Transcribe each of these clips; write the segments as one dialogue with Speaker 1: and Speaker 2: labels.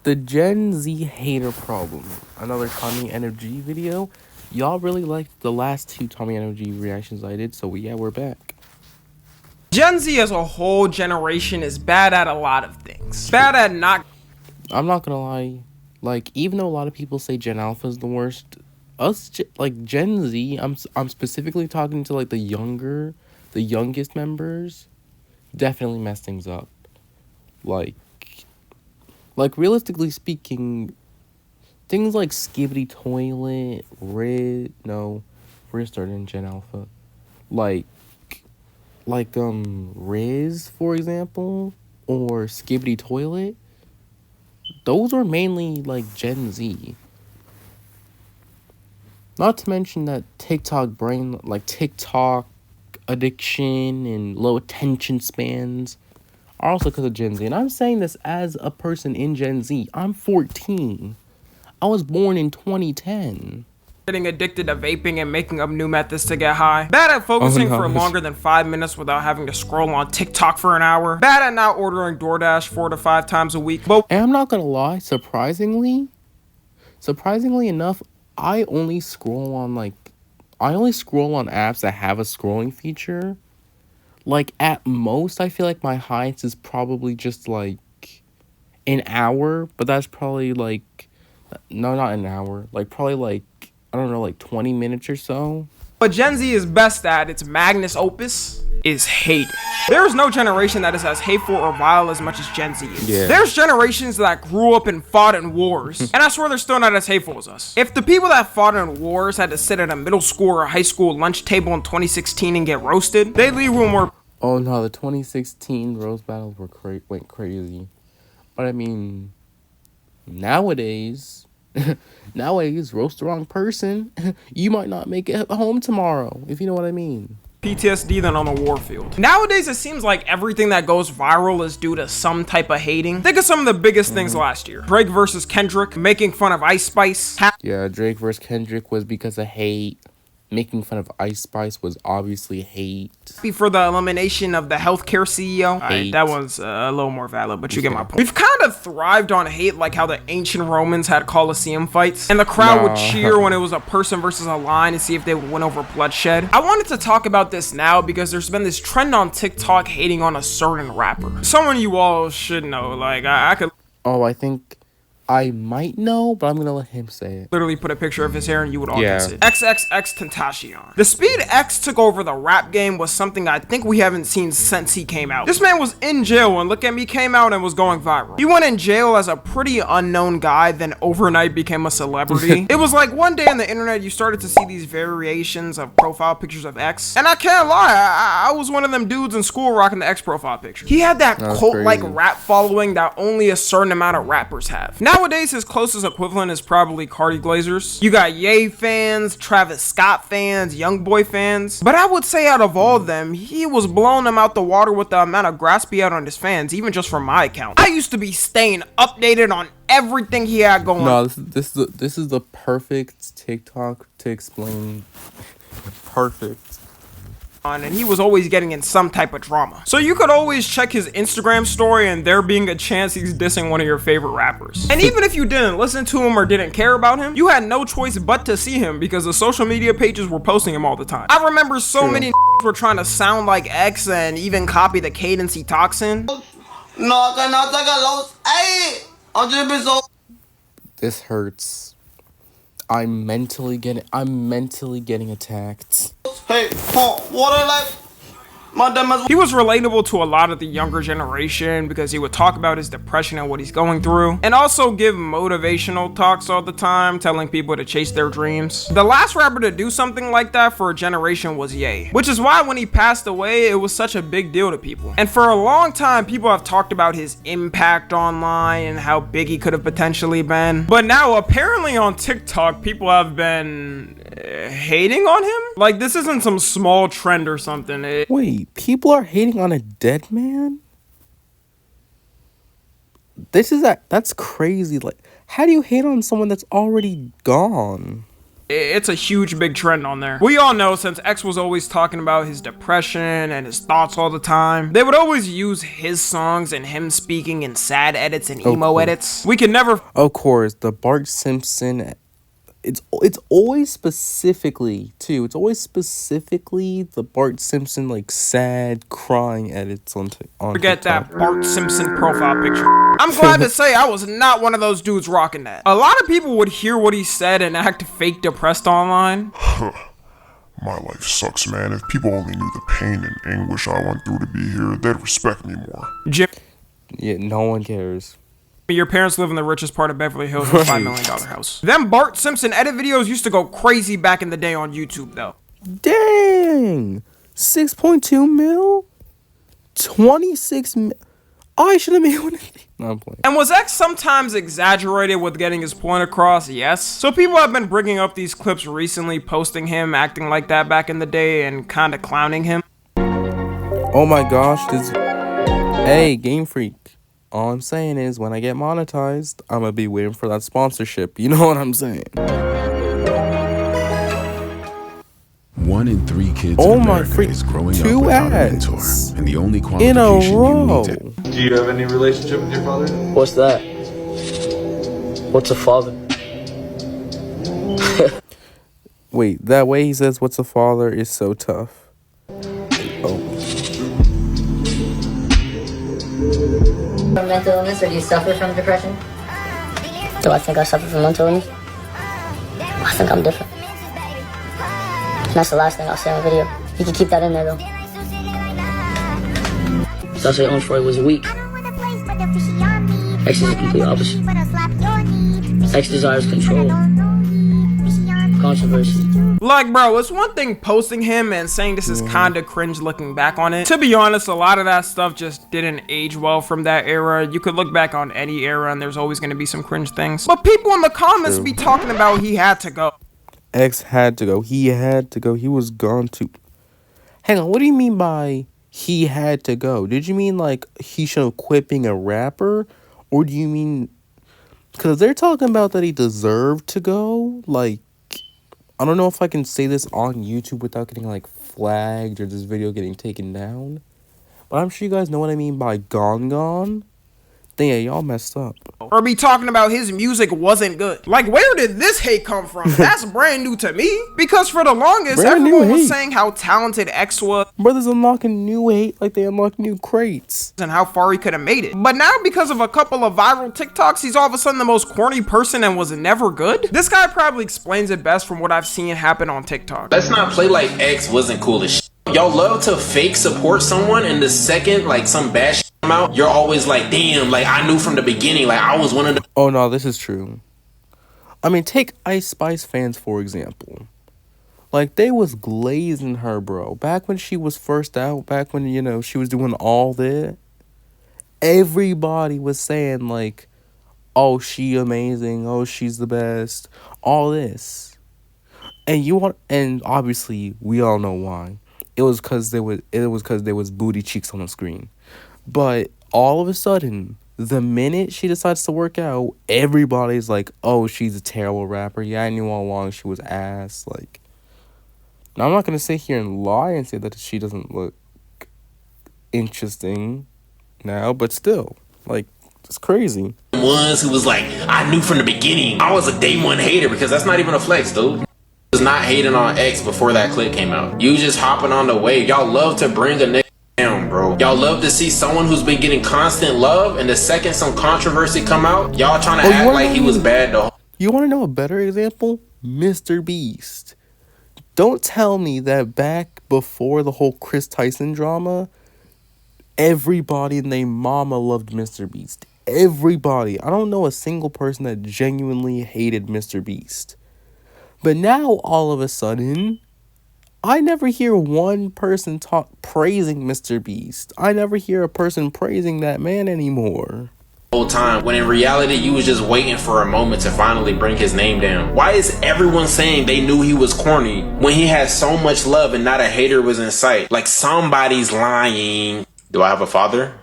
Speaker 1: The Gen Z hater problem. Another Tommy Energy video. Y'all really liked the last two Tommy Energy reactions I did, so yeah, we're back.
Speaker 2: Gen Z as a whole generation is bad at a lot of things. Bad at not.
Speaker 1: I'm not gonna lie. Like, even though a lot of people say Gen Alpha is the worst, like Gen Z, I'm specifically talking to like the youngest members, definitely mess things up. Like realistically speaking, things like Skibbity Toilet, Riz started in Gen Alpha. Like Riz, for example, or Skibbity Toilet, those were mainly like Gen Z. Not to mention that TikTok addiction and low attention spans are also because of Gen Z. And I'm saying this as a person in Gen Z. I'm 14. I was born in 2010.
Speaker 2: Getting addicted to vaping and making up new methods to get high. Bad at focusing for longer than 5 minutes without having to scroll on TikTok for an hour. Bad at not ordering DoorDash 4 to 5 times a week. But
Speaker 1: And I'm not gonna lie, surprisingly enough, I only scroll on apps that have a scrolling feature. Like, at most, I feel like my highest is probably just like an hour, but that's probably like, no, not an hour, like probably like, I don't know, like 20 minutes or so.
Speaker 2: what Gen Z is best at, its magnus opus, is hate. There is no generation that is as hateful or vile as much as Gen Z is.
Speaker 1: Yeah.
Speaker 2: There's generations that grew up and fought in wars, and I swear they're still not as hateful as us. If the people that fought in wars had to sit at a middle school or high school lunch table in 2016 and get roasted, they'd leave with more.
Speaker 1: Oh no, the 2016 roast battles went crazy. But I mean, nowadays, roast the wrong person, you might not make it home tomorrow, if you know what I mean.
Speaker 2: PTSD than on the war field. Nowadays, it seems like everything that goes viral is due to some type of hating. Think of some of the biggest things last year. Drake versus Kendrick, making fun of Ice Spice.
Speaker 1: Yeah, Drake versus Kendrick was because of hate. Making fun of Ice Spice was obviously hate.
Speaker 2: For the elimination of the healthcare CEO. Alright, that one's a little more valid, but you get my point. We've kind of thrived on hate, like how the ancient Romans had Colosseum fights, and the crowd would cheer when it was a person versus a lion to see if they would win over bloodshed. I wanted to talk about this now because there's been this trend on TikTok hating on a certain rapper. Someone you all should know, like, I could...
Speaker 1: Oh, I think I might know, but I'm gonna let him say it.
Speaker 2: Literally put a picture of his hair and you would all guess it. XXXTentacion. The speed X took over the rap game was something I think we haven't seen since he came out. This man was in jail when Look At Me came out and was going viral. He went in jail as a pretty unknown guy, then overnight became a celebrity. It was like one day on the internet you started to see these variations of profile pictures of X. And I can't lie, I was one of them dudes in school rocking the X profile picture. He had that cult-like rap following that only a certain amount of rappers have. Nowadays, his closest equivalent is probably Cardi Glazers. You got Ye fans, Travis Scott fans, YoungBoy fans. But I would say out of all of them, he was blowing them out the water with the amount of grass he had on his fans, even just from my account. I used to be staying updated on everything he had going.
Speaker 1: No, this is the perfect TikTok to explain. Perfect.
Speaker 2: And he was always getting in some type of drama. So you could always check his Instagram story and there being a chance he's dissing one of your favorite rappers. And even if you didn't listen to him or didn't care about him, you had no choice but to see him because the social media pages were posting him all the time. I remember so many were trying to sound like X and even copy the cadence he talks in.
Speaker 1: This hurts. I'm mentally getting attacked.
Speaker 3: Hey, water like
Speaker 2: He was relatable to a lot of the younger generation because he would talk about his depression and what he's going through, and also give motivational talks all the time, telling people to chase their dreams. The last rapper to do something like that for a generation was Ye, which is why when he passed away, it was such a big deal to people. And for a long time, people have talked about his impact online and how big he could have potentially been. But now, apparently on TikTok, people have been hating on him? Like, this isn't some small trend or something.
Speaker 1: Wait, people are hating on a dead man? That's crazy. Like, how do you hate on someone that's already gone?
Speaker 2: It's a huge big trend on there. We all know since X was always talking about his depression and his thoughts all the time, they would always use his songs and him speaking in sad edits and emo edits. We can never...
Speaker 1: Of course, the Bart Simpson... It's always specifically, too. It's always specifically the Bart Simpson, like, sad, crying edits on
Speaker 2: forget
Speaker 1: TikTok.
Speaker 2: that Bart Simpson profile picture. I'm glad to say I was not one of those dudes rocking that. A lot of people would hear what he said and act fake depressed online.
Speaker 4: My life sucks, man. If people only knew the pain and anguish I went through to be here, they'd respect me more.
Speaker 2: Jim,
Speaker 1: Yeah, no one cares.
Speaker 2: your parents live in the richest part of Beverly Hills with a $5 million house. Them Bart Simpson edit videos used to go crazy back in the day on YouTube, though.
Speaker 1: Dang! 6.2 mil? 26 mil? I should have made one of these. No, I'm playing.
Speaker 2: And was X sometimes exaggerated with getting his point across? Yes. So people have been bringing up these clips recently, posting him acting like that back in the day and kind of clowning him.
Speaker 1: Oh my gosh, Hey, Game Freak. All I'm saying is, when I get monetized, I'm gonna be waiting for that sponsorship. You know what I'm saying?
Speaker 5: 1 in 3 kids
Speaker 1: Oh
Speaker 5: in
Speaker 1: my
Speaker 5: America
Speaker 1: freak,
Speaker 5: is growing up
Speaker 1: 2
Speaker 5: without a mentor,
Speaker 1: ads
Speaker 5: and the only
Speaker 1: in a
Speaker 5: qualification you
Speaker 1: row.
Speaker 5: need to...
Speaker 3: Do you have any relationship with your father?
Speaker 6: What's that? What's a father?
Speaker 1: Wait, that way he says, "What's a father?" is so tough. Oh,
Speaker 7: From mental illness, or do you suffer from depression?
Speaker 6: Do I think I suffer from mental illness? I think I'm different. And that's the last thing I'll say on the video. You can keep that in there, though. So I say Onfroy was weak. X is the complete opposite. X desires control. Controversy.
Speaker 2: Like, bro, it's one thing posting him and saying this is kinda cringe looking back on it. To be honest, a lot of that stuff just didn't age well from that era. You could look back on any era and there's always gonna be some cringe things. But people in the comments be talking about he had to go.
Speaker 1: X had to go. He had to go. He was gone to... Hang on, what do you mean by he had to go? Did you mean, like, he should quit being a rapper? Or do you mean... Because they're talking about that he deserved to go. Like, I don't know if I can say this on YouTube without getting, like, flagged or this video getting taken down. But I'm sure you guys know what I mean by gone. Then yeah, y'all messed up.
Speaker 2: Or be talking about his music wasn't good. Like, where did this hate come from? That's brand new to me. Because for the longest,
Speaker 1: Brand new
Speaker 2: everyone was
Speaker 1: hate.
Speaker 2: saying how talented X was
Speaker 1: Brothers unlocking new hate like they unlock new crates.
Speaker 2: and how far he could have made it. But now, because of a couple of viral TikToks, he's all of a sudden the most corny person and was never good? This guy probably explains it best from what I've seen happen on TikTok.
Speaker 8: Let's not play like X wasn't cool as shit. Y'all love to fake support someone, and the second like some bad shit come out, you're always like, damn, like I knew from the beginning, like I was one of the...
Speaker 1: Oh no, this is true. I mean, take Ice Spice fans for example. Like, they was glazing her, bro. Back when she was first out, back when, you know, she was doing all that, everybody was saying, like, oh, she amazing, oh, she's the best, all this. And obviously, we all know why. It was because there was booty cheeks on the screen. But all of a sudden, the minute she decides to work out, everybody's like, oh, she's a terrible rapper. Yeah, I knew all along she was ass. Like, now I'm not going to sit here and lie and say that she doesn't look interesting now, but still, like, it's crazy.
Speaker 8: Ones who was like, I knew from the beginning. I was a day one hater, because that's not even a flex, dude. Was not hating on X before that clip came out. You just hopping on the wave. Y'all love to bring a nigga down, bro. Y'all love to see someone who's been getting constant love, and the second some controversy come out, y'all trying to act like he was bad the whole...
Speaker 1: You want to know a better example? Mr. Beast. Don't tell me that back before the whole Chris Tyson drama, everybody and their mama loved Mr. Beast. Everybody. I don't know a single person that genuinely hated Mr. Beast. But now, all of a sudden, I never hear one person praising Mr. Beast. I never hear a person praising that man anymore.
Speaker 8: Whole time, when in reality you was just waiting for a moment to finally bring his name down. Why is everyone saying they knew he was corny when he had so much love and not a hater was in sight? Like, somebody's lying. Do I have a father?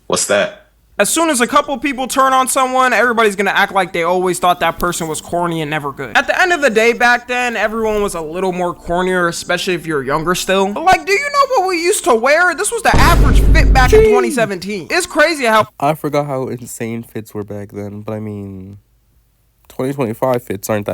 Speaker 8: What's that?
Speaker 2: As soon as a couple people turn on someone, everybody's gonna act like they always thought that person was corny and never good. At the end of the day back then, everyone was a little more cornier, especially if you're younger still. Like, do you know what we used to wear? This was the average fit back in 2017. It's crazy how
Speaker 1: I forgot how insane fits were back then, but I mean, 2025 fits aren't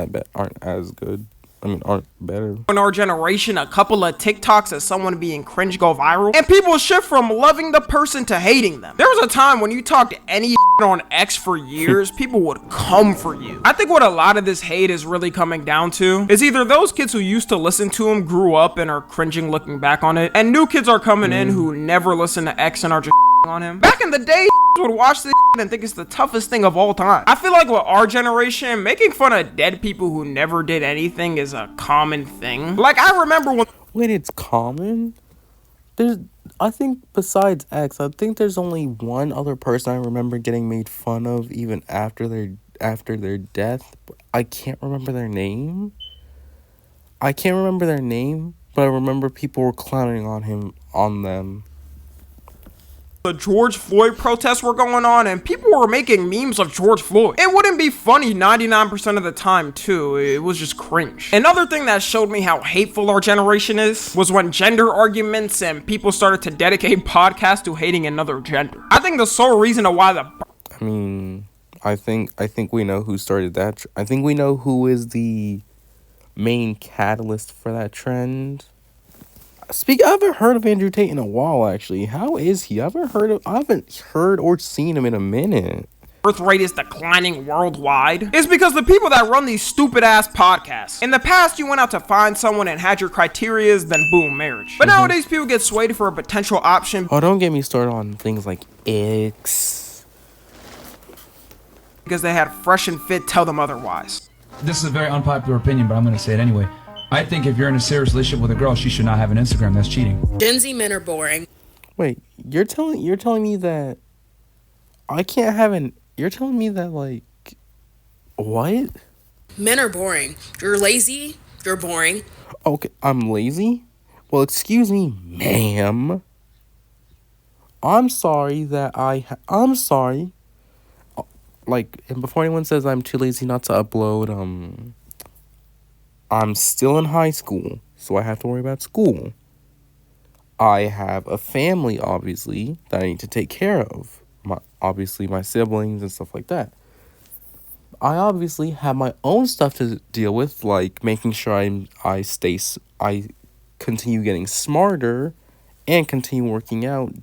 Speaker 1: as good. I mean, aren't better.
Speaker 2: in our generation, a couple of TikToks of someone being cringe go viral, and people shift from loving the person to hating them. There was a time when you talked any on X for years, people would come for you. I think what a lot of this hate is really coming down to is either those kids who used to listen to him grew up and are cringing looking back on it, and new kids are coming in who never listen to X and are just on him. Back in the day, would watch this and think it's the toughest thing of all time. I feel like with our generation, making fun of dead people who never did anything is a common thing. Like, I remember when—
Speaker 1: Wait, it's common? I think besides X, I think there's only one other person I remember getting made fun of even after their death. I can't remember their name. But I remember people were clowning on them.
Speaker 2: the George Floyd protests were going on and people were making memes of George Floyd. It wouldn't be funny 99% of the time too, it was just cringe. Another thing that showed me how hateful our generation is was when gender arguments and people started to dedicate podcasts to hating another gender. I think the sole reason of why
Speaker 1: I think we know who started that. I think we know who is the main catalyst for that trend. I haven't heard of Andrew Tate in a while, actually. How is he? I haven't heard or seen him in a minute.
Speaker 2: birth rate is declining worldwide is because the people that run these stupid ass podcasts. In the past, you went out to find someone and had your criterias, then boom, marriage. But nowadays, people get swayed for a potential option.
Speaker 1: Oh, don't get me started on things like X.
Speaker 2: Because they had fresh and fit tell them otherwise.
Speaker 9: This is a very unpopular opinion, but I'm going to say it anyway. I think if you're in a serious relationship with a girl, she should not have an Instagram. That's cheating.
Speaker 10: Gen Z men are boring.
Speaker 1: Wait, you're telling me that I can't have an... You're telling me that, like... What?
Speaker 10: Men are boring. You're lazy. You're boring.
Speaker 1: Okay, I'm lazy? Well, excuse me, ma'am. I'm sorry. Like, and before anyone says I'm too lazy not to upload, I'm still in high school, so I have to worry about school. I have a family, obviously, that I need to take care of. My siblings and stuff like that. I obviously have my own stuff to deal with, like making sure I continue getting smarter and continue working out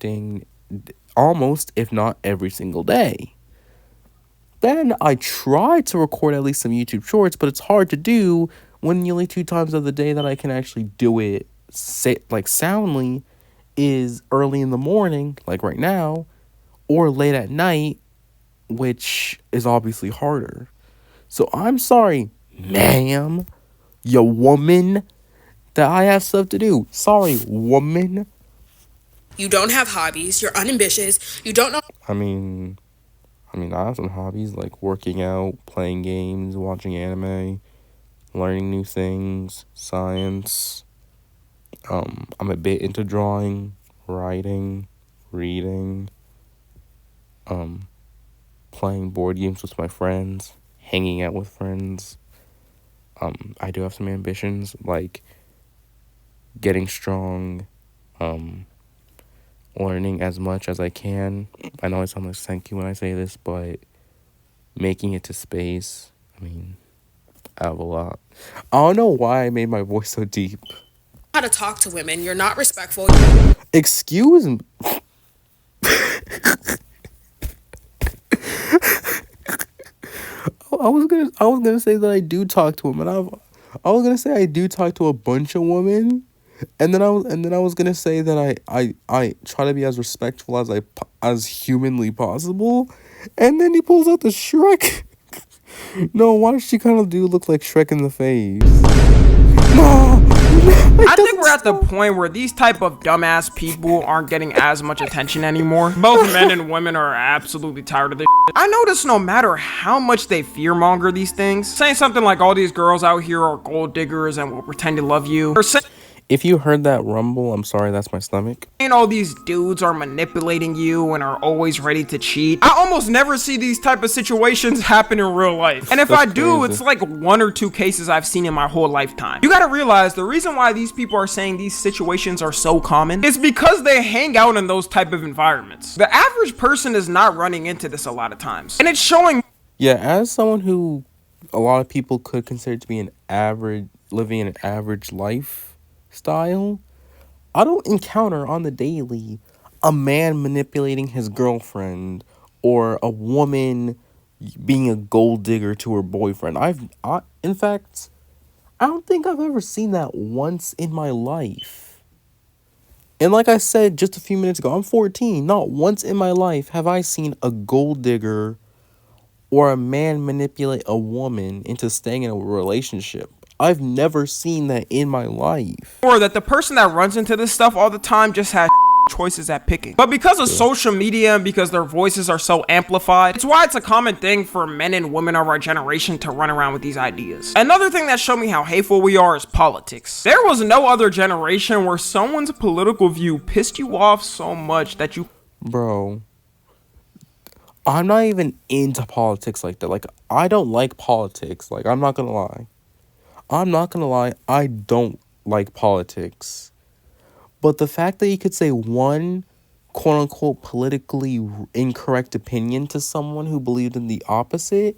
Speaker 1: almost, if not every single day. Then I try to record at least some YouTube shorts, but it's hard to do when the only 2 times of the day that I can actually do it soundly is early in the morning, like right now, or late at night, which is obviously harder. So I'm sorry, ma'am, you woman, that I have stuff to do. Sorry, woman.
Speaker 10: You don't have hobbies. You're unambitious. You don't know.
Speaker 1: I mean, I have some hobbies like working out, playing games, watching anime, learning new things, science. I'm a bit into drawing, writing, reading, playing board games with my friends, hanging out with friends. I do have some ambitions, like getting strong, learning as much as I can. I know I sound like thank you when I say this, but making it to space, I mean, I have a lot. I don't know why I made my voice so deep.
Speaker 10: How to talk to women. You're not respectful.
Speaker 1: Excuse me. I was gonna say that I do talk to women. I was gonna say I do talk to a bunch of women, and then I was gonna say that I try to be as respectful as humanly possible, and then he pulls out the Shrek. No, why does she kind of look like Shrek in the face? No.
Speaker 2: I think we're at the point where these type of dumbass people aren't getting as much attention anymore. Both men and women are absolutely tired of this shit. I notice no matter how much they fearmonger these things, saying something like all these girls out here are gold diggers and will pretend to love you, or
Speaker 1: If you heard that rumble, I'm sorry, that's my stomach.
Speaker 2: And all these dudes are manipulating you and are always ready to cheat. I almost never see these type of situations happen in real life. And if I do,
Speaker 1: crazy.
Speaker 2: it's like 1 or 2 cases I've seen in my whole lifetime. You gotta realize the reason why these people are saying these situations are so common is because they hang out in those type of environments. The average person is not running into this a lot of times. And it's showing.
Speaker 1: Yeah, as someone who a lot of people could consider to be an average, living an average lifestyle, I don't encounter on the daily a man manipulating his girlfriend or a woman being a gold digger to her boyfriend. In fact, I don't think I've ever seen that once in my life. And like I said just a few minutes ago, I'm 14. Not once in my life have I seen a gold digger or a man manipulate a woman into staying in a relationship. I've never seen that in my life.
Speaker 2: Or that the person that runs into this stuff all the time just has choices at picking. But because of social media and because their voices are so amplified, it's why it's a common thing for men and women of our generation to run around with these ideas. Another thing that showed me how hateful we are is politics. There was no other generation where someone's political view pissed you off so much that you...
Speaker 1: Bro, I'm not even into politics like that. Like, I don't like politics. Like, I'm not gonna lie. I don't like politics. But the fact that you could say one quote-unquote politically incorrect opinion to someone who believed in the opposite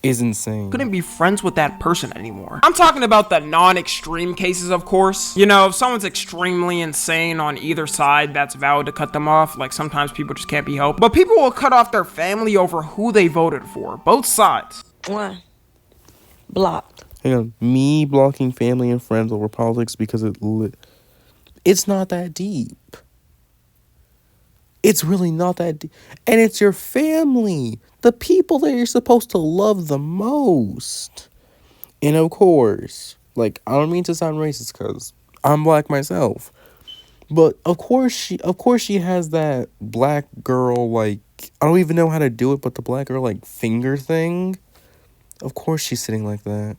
Speaker 1: is insane.
Speaker 2: Couldn't be friends with that person anymore. I'm talking about the non-extreme cases, of course. You know, if someone's extremely insane on either side, that's valid to cut them off. Like, sometimes people just can't be helped. But people will cut off their family over who they voted for. Both sides.
Speaker 11: One. Blocked.
Speaker 1: Hang on. Me blocking family and friends over politics because it's not that deep. It's really not that deep. And it's your family. The people that you're supposed to love the most. And of course, like, I don't mean to sound racist because I'm black myself. But of course she has that black girl, like, I don't even know how to do it, but the black girl, like, finger thing. Of course she's sitting like that.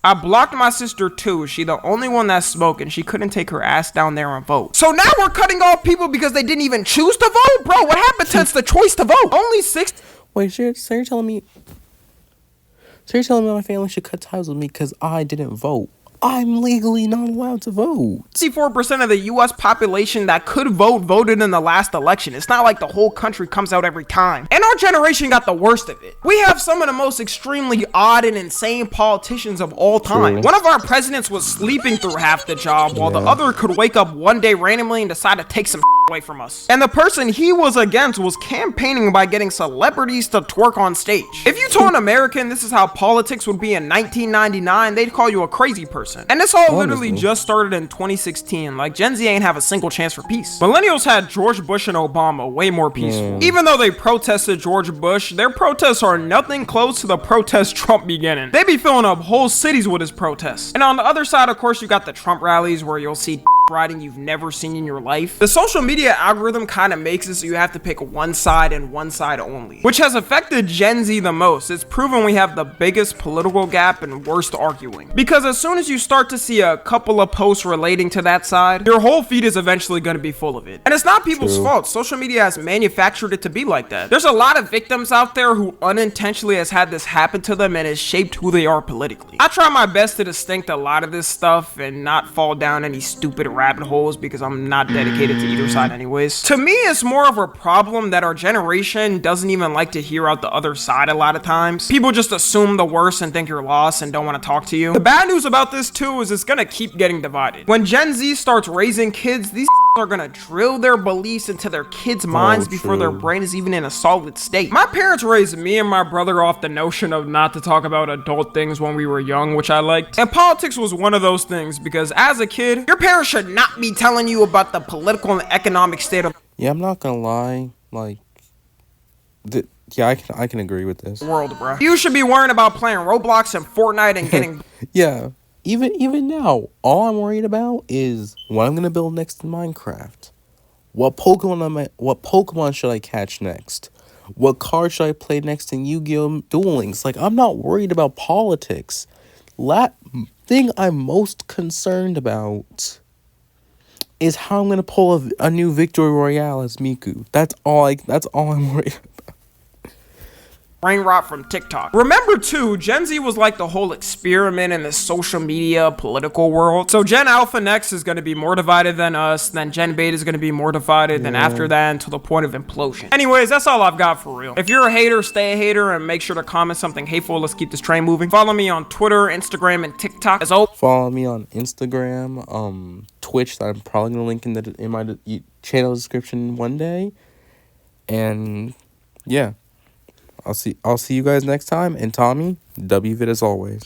Speaker 2: I blocked my sister too. She the only one that spoke and she couldn't take her ass down there and vote. So now we're cutting off people because they didn't even choose to vote? Bro, what happened since the choice to vote? Only 6...
Speaker 1: Wait, so you're telling me my family should cut ties with me because I didn't vote? I'm legally not allowed to vote.
Speaker 2: 64% of the U.S. population that could vote voted in the last election. It's not like the whole country comes out every time. And our generation got the worst of it. We have some of the most extremely odd and insane politicians of all time.
Speaker 1: True.
Speaker 2: One of our presidents was sleeping through half the job while the other could wake up one day randomly and decide to take some away from us. And the person he was against was campaigning by getting celebrities to twerk on stage. If you told an American this is how politics would be in 1999, they'd call you a crazy person. And this all literally just started in 2016. Like, Gen Z ain't have a single chance for peace. Millennials had George Bush and Obama way more peaceful. Even though they protested George Bush, their protests are nothing close to the protests Trump beginning. They be filling up whole cities with his protests. And on the other side, of course, you got the Trump rallies where you'll see riding you've never seen in your life. The social media algorithm kind of makes it so you have to pick one side and one side only, which has affected Gen Z the most. It's proven we have the biggest political gap and worst arguing. Because as soon as you start to see a couple of posts relating to that side, your whole feed is eventually going to be full of it. And it's not people's fault. Social media has manufactured it to be like that. There's a lot of victims out there who unintentionally has had this happen to them and has shaped who they are politically. I try my best to distinct a lot of this stuff and not fall down any stupid rabbit holes because I'm not dedicated to either side anyways. To me, it's more of a problem that our generation doesn't even like to hear out the other side a lot of times. People just assume the worst and think you're lost and don't want to talk to you. The bad news about this too is it's gonna keep getting divided. When Gen Z starts raising kids, these are gonna drill their beliefs into their kids' minds before their brain is even in a solid state. My parents raised me and my brother off the notion of not to talk about adult things when we were young, which I liked. And politics was one of those things because as a kid, your parents should not be telling you about the political and economic state of
Speaker 1: Yeah, I'm not gonna lie, like, yeah, I can agree with this.
Speaker 2: world, bro. You should be worrying about playing Roblox and Fortnite and getting
Speaker 1: Yeah, even now, all I'm worried about is what I'm gonna build next in Minecraft. What Pokemon should I catch next? What card should I play next in Yu-Gi-Oh! Duel Links? Like, I'm not worried about politics. thing I'm most concerned about is how I'm gonna pull a new Victory Royale as Miku. That's all I'm worried about.
Speaker 2: Brain rot from TikTok. Remember too, Gen Z was like the whole experiment in the social media political world. So Gen Alpha next is going to be more divided than us, then Gen Beta is going to be more divided, then after that until the point of implosion. Anyways, that's all I've got for real. If you're a hater, stay a hater and make sure to comment something hateful. Let's keep this train moving. Follow me on Twitter, Instagram, and TikTok. As always,
Speaker 1: follow me on Instagram, Twitch, that I'm probably gonna link in my channel description one day. And yeah. I'll see you guys next time, and Tommy, WVid as always.